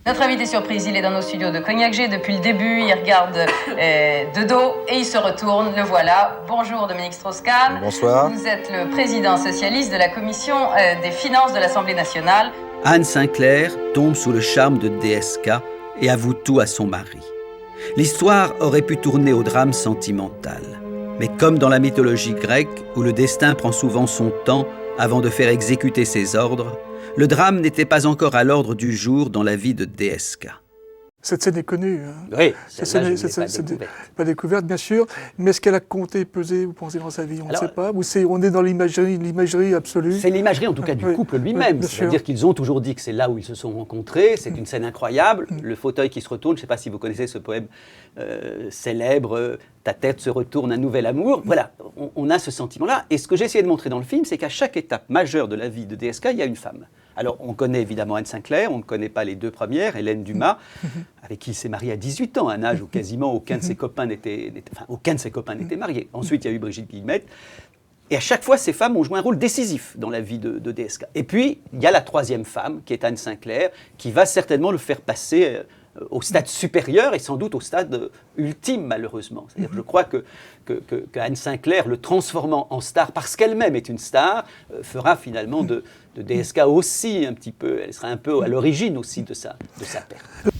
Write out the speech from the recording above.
Notre invité surprise, il est dans nos studios de Cognac G depuis le début, il regarde de dos et il se retourne, le voilà. Bonjour Dominique Strauss-Kahn. Bonsoir. Vous êtes le président socialiste de la commission des finances de l'Assemblée nationale. Anne Sinclair tombe sous le charme de DSK et avoue tout à son mari. L'histoire aurait pu tourner au drame sentimental. Mais comme dans la mythologie grecque, où le destin prend souvent son temps avant de faire exécuter ses ordres, le drame n'était pas encore à l'ordre du jour dans la vie de DSK. Cette scène est connue. Hein. Oui, cette scène-là, scène, je ne l'ai pas découverte. Pas découverte, bien sûr. Mais est-ce qu'elle a compté, pesé, vous pensez, dans sa vie? On ne sait pas. Ou on est dans l'imagerie absolue? C'est l'imagerie, en tout cas, du couple lui-même. C'est-à-dire qu'ils ont toujours dit que c'est là où ils se sont rencontrés. C'est une scène incroyable. Le fauteuil qui se retourne, je ne sais pas si vous connaissez ce poème célèbre, « Ta tête se retourne, un nouvel amour ». Voilà, on a ce sentiment-là. Et ce que j'ai essayé de montrer dans le film, c'est qu'à chaque étape majeure de la vie de DSK, il y a une femme. Alors, on connaît évidemment Anne Sinclair, on ne connaît pas les deux premières, Hélène Dumas, avec qui il s'est marié à 18 ans, un âge où quasiment aucun de ses copains n'était marié. Ensuite, il y a eu Brigitte Guillemette. Et à chaque fois, ces femmes ont joué un rôle décisif dans la vie de DSK. Et puis, il y a la troisième femme, qui est Anne Sinclair, qui va certainement le faire passer au stade supérieur et sans doute au stade ultime, malheureusement. C'est-à-dire que je crois que Anne Sinclair, le transformant en star, parce qu'elle-même est une star, fera finalement de DSK aussi un petit peu, elle sera un peu à l'origine aussi de sa perte.